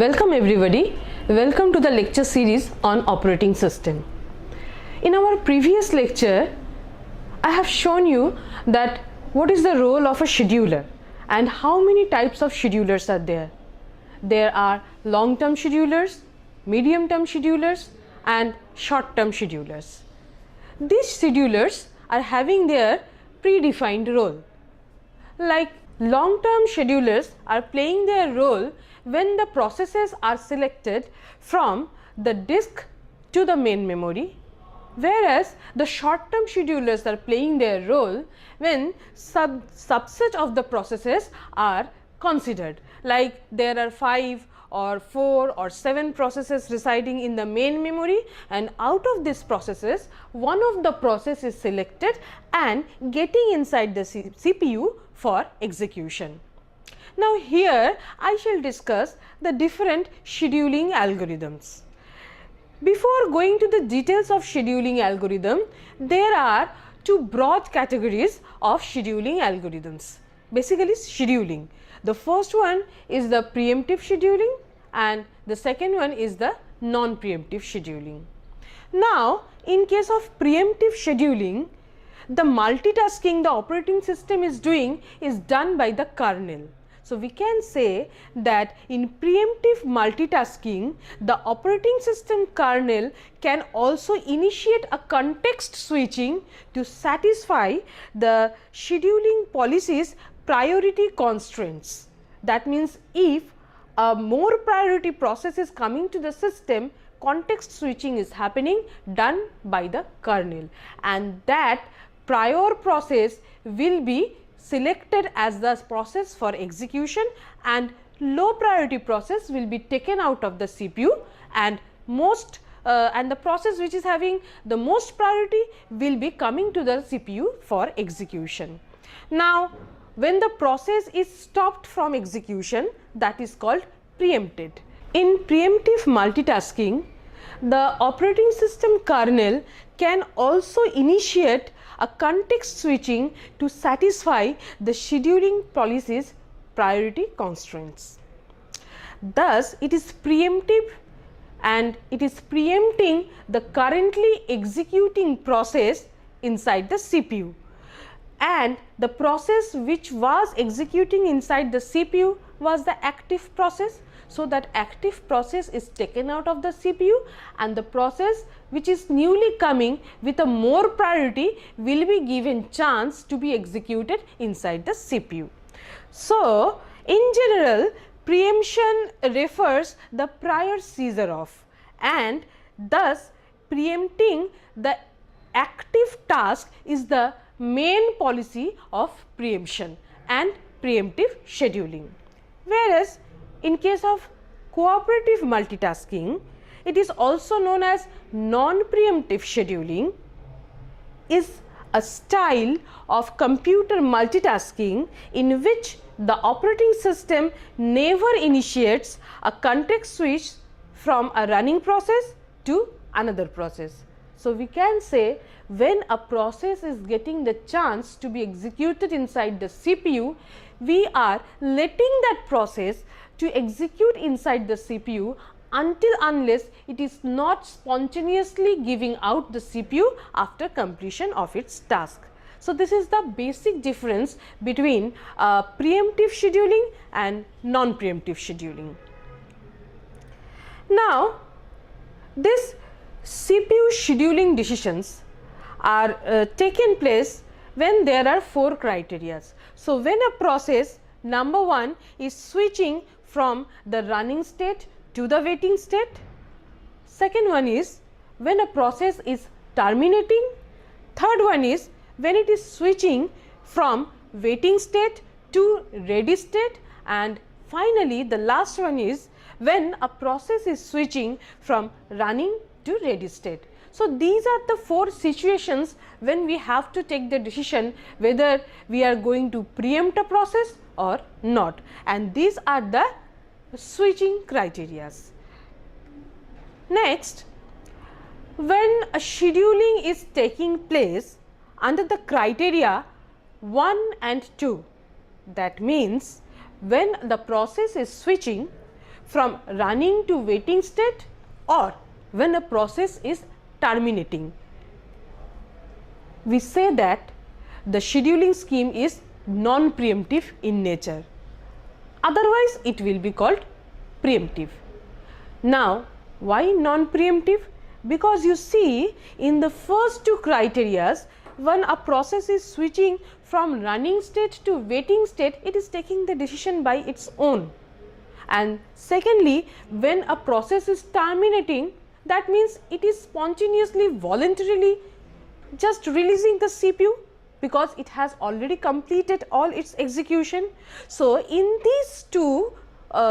Welcome everybody. Welcome to the lecture series on operating system. In our previous lecture, I have shown you that what is the role of a scheduler and how many types of schedulers are there. There are long-term schedulers, medium-term schedulers and short-term schedulers. These schedulers are having their predefined role. Like long-term schedulers are playing their role when the processes are selected from the disk to the main memory, whereas the short-term schedulers are playing their role when subset of the processes are considered, like there are 5 or 4 or 7 processes residing in the main memory, and out of these processes one of the process is selected and getting inside the CPU for execution. Now here I shall discuss the different scheduling algorithms. Before going to the details of scheduling algorithm, there are two broad categories of scheduling algorithms. Basically scheduling. The first one is the preemptive scheduling and the second one is the non-preemptive scheduling. Now in case of preemptive scheduling, the multitasking the operating system is doing is done by the kernel. So we can say that in preemptive multitasking, the operating system kernel can also initiate a context switching to satisfy the scheduling policy's priority constraints. That means if a more priority process is coming to the system, context switching is happening done by the kernel, and that prior process will be selected as the process for execution and low priority process will be taken out of the CPU, and the process which is having the most priority will be coming to the CPU for execution. Now when the process is stopped from execution, that is called preempted. In preemptive multitasking, the operating system kernel can also initiate a context switching to satisfy the scheduling policy's priority constraints. Thus, it is preemptive and it is preempting the currently executing process inside the CPU, and the process which was executing inside the CPU was the active process. So that active process is taken out of the CPU and the process which is newly coming with a more priority will be given chance to be executed inside the CPU. So in general, preemption refers the prior seizure of, and thus preempting the active task is the main policy of preemption and preemptive scheduling. Whereas in case of cooperative multitasking, it is also known as non-preemptive scheduling, is a style of computer multitasking in which the operating system never initiates a context switch from a running process to another process. So we can say when a process is getting the chance to be executed inside the CPU, we are letting that process to execute inside the CPU unless it is not spontaneously giving out the CPU after completion of its task. So this is the basic difference between preemptive scheduling and non-preemptive scheduling. Now this CPU scheduling decisions are taken place when there are 4 criteria. So when a process number 1 is switching from the running state to the waiting state. Second one is when a process is terminating. Third one is when it is switching from waiting state to ready state, and finally the last one is when a process is switching from running to ready state. So these are the 4 situations when we have to take the decision whether we are going to preempt a process or not, and these are the switching criteria. Next, when a scheduling is taking place under the criteria 1 and 2, that means when the process is switching from running to waiting state or when a process is terminating. We say that the scheduling scheme is non-preemptive in nature. Otherwise, it will be called preemptive. Now, why non-preemptive? Because you see, in the first two criteria, when a process is switching from running state to waiting state, it is taking the decision by its own. And secondly, when a process is terminating, that means it is spontaneously, voluntarily just releasing the CPU because it has already completed all its execution. So, in these two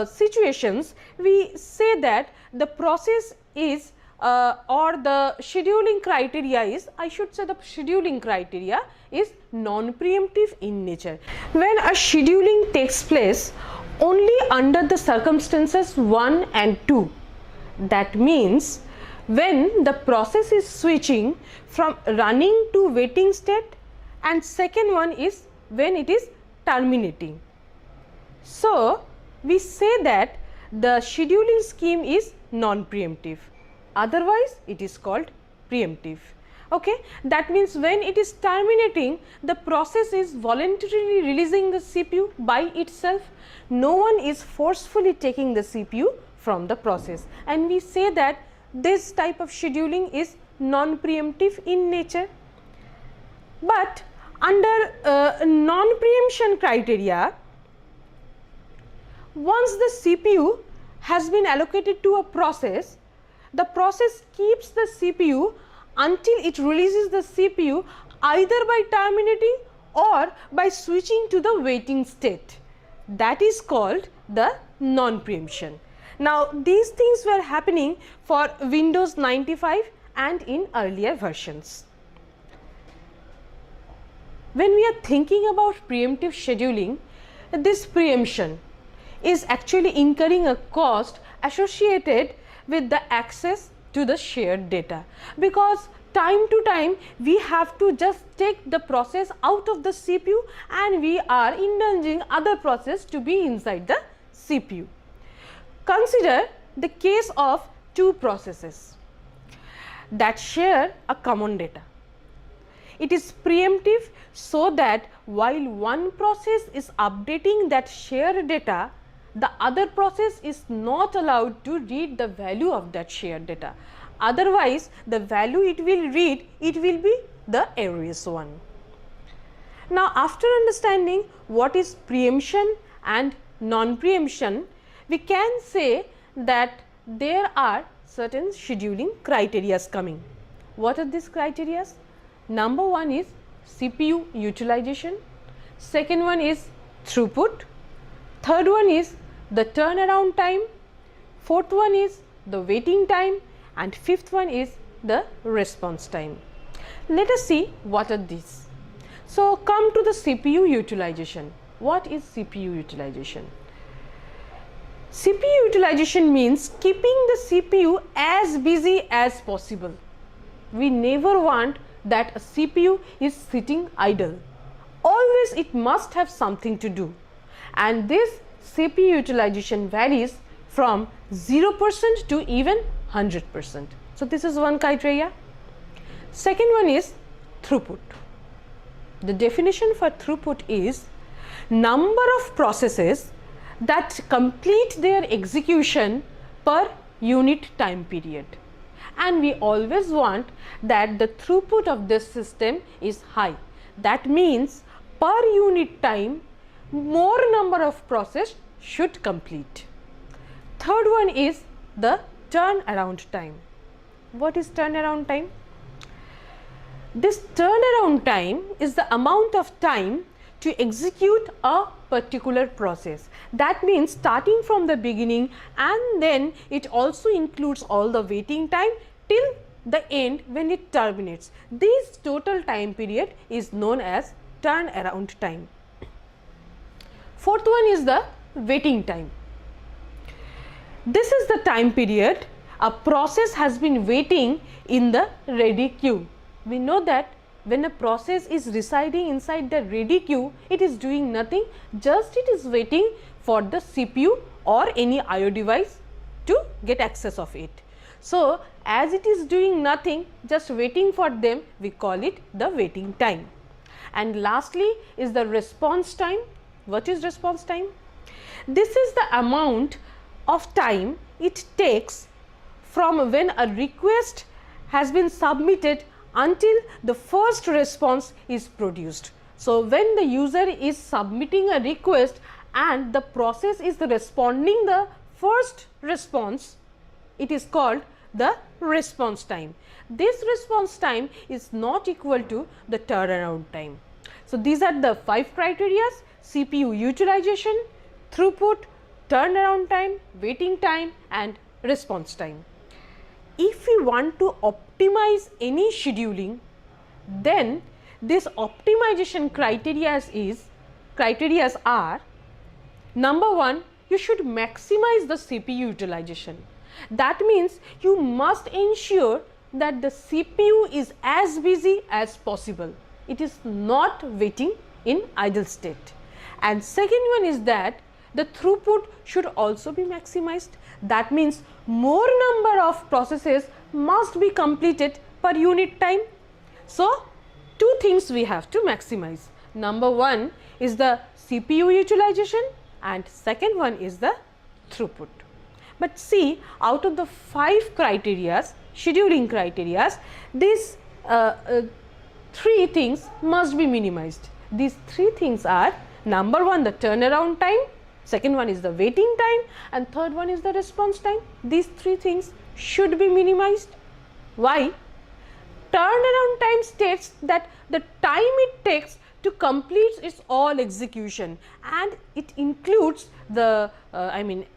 situations, we say that the process is or the scheduling criteria is, I should say the scheduling criteria is non-preemptive in nature. When a scheduling takes place only under the circumstances 1 and 2, that means when the process is switching from running to waiting state, and second one is when it is terminating. So, we say that the scheduling scheme is non-preemptive, otherwise it is called preemptive. Okay? That means when it is terminating, the process is voluntarily releasing the CPU by itself. No one is forcefully taking the CPU from the process, and we say that this type of scheduling is non-preemptive in nature. But under non-preemption criteria, once the CPU has been allocated to a process, the process keeps the CPU until it releases the CPU either by terminating or by switching to the waiting state. That is called the non-preemption. Now, these things were happening for Windows 95 and in earlier versions. When we are thinking about preemptive scheduling, this preemption is actually incurring a cost associated with the access to the shared data, because time to time we have to just take the process out of the CPU and we are indulging other process to be inside the CPU. Consider the case of two processes that share a common data. It is preemptive so that while one process is updating that shared data, the other process is not allowed to read the value of that shared data. Otherwise, the value it will read, it will be the erroneous one. Now, after understanding what is preemption and non-preemption, we can say that there are certain scheduling criteria coming. What are these criteria? Number one is CPU utilization, second one is throughput, third one is the turnaround time, fourth one is the waiting time, and fifth one is the response time. Let us see what are these. So, come to the CPU utilization. What is CPU utilization? CPU utilization means keeping the CPU as busy as possible. We never want that a CPU is sitting idle. Always it must have something to do, and this CPU utilization varies from 0% to even 100%. So, this is one criteria. Second one is throughput. The definition for throughput is number of processes that complete their execution per unit time period, and we always want that the throughput of this system is high. That means per unit time more number of process should complete. Third one is the turnaround time. What is turnaround time? This turnaround time is the amount of time to execute a particular process. That means starting from the beginning, and then it also includes all the waiting time till the end when it terminates. This total time period is known as turnaround time. Fourth one is the waiting time. This is the time period a process has been waiting in the ready queue. We know that when a process is residing inside the ready queue, it is doing nothing, just it is waiting for the CPU or any IO device to get access of it. So, as it is doing nothing, just waiting for them, we call it the waiting time. And lastly is the response time. What is response time? This is the amount of time it takes from when a request has been submitted until the first response is produced. So, when the user is submitting a request and the process is responding the first response, it is called the response time. This response time is not equal to the turnaround time. So, these are the 5 criteria: CPU utilization, throughput, turnaround time, waiting time and response time. If we want to optimize any scheduling, then this optimization criteria are: number 1, you should maximize the CPU utilization. That means you must ensure that the CPU is as busy as possible. It is not waiting in idle state. And second one is that the throughput should also be maximized. That means more number of processes must be completed per unit time. So, 2 things we have to maximize. Number 1 is the CPU utilization and second one is the throughput. But see, out of the 5 criteria, scheduling criteria, these 3 things must be minimized. These 3 things are: number 1, the turnaround time, second one is the waiting time and third one is the response time. These 3 things should be minimized. Why? Turnaround time states that the time it takes to complete its all execution, and it includes the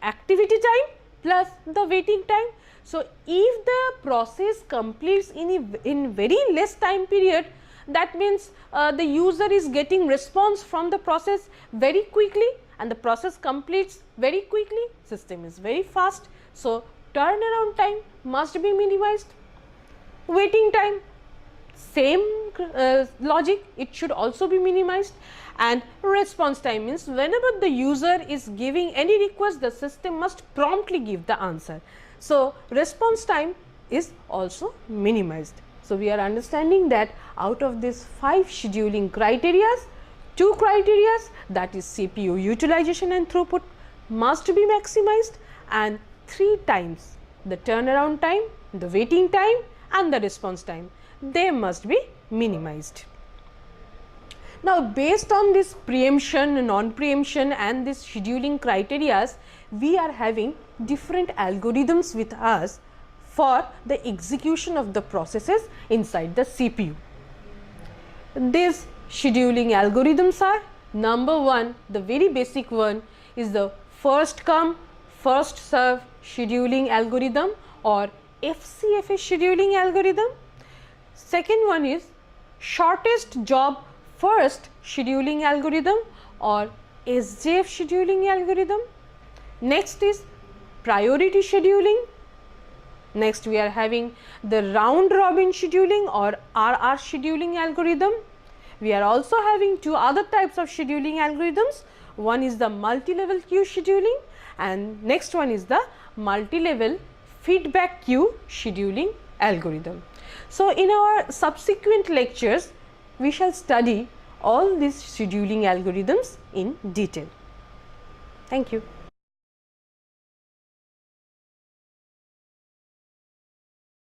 activity time plus the waiting time. So, if the process completes in very less time period, that means the user is getting response from the process very quickly and the process completes very quickly, system is very fast. So, turnaround time must be minimized. Waiting time, same logic, it should also be minimized. And response time means whenever the user is giving any request, the system must promptly give the answer. So, response time is also minimized. So, we are understanding that out of these 5 scheduling criteria, 2 criteria, that is CPU utilization and throughput, must be maximized, and 3 times the turnaround time, the waiting time and the response time, they must be minimized. Now, based on this preemption, non-preemption and this scheduling criteria, we are having different algorithms with us for the execution of the processes inside the CPU. These scheduling algorithms are: number 1, the very basic one is the first come first serve scheduling algorithm or FCFA scheduling algorithm. Second one is shortest job first scheduling algorithm or SJF scheduling algorithm. Next is priority scheduling. Next we are having the round robin scheduling or RR scheduling algorithm. We are also having 2 other types of scheduling algorithms. One is the multi-level queue scheduling and next one is the multi-level feedback queue scheduling algorithm. So, in our subsequent lectures, we shall study all these scheduling algorithms in detail. Thank you.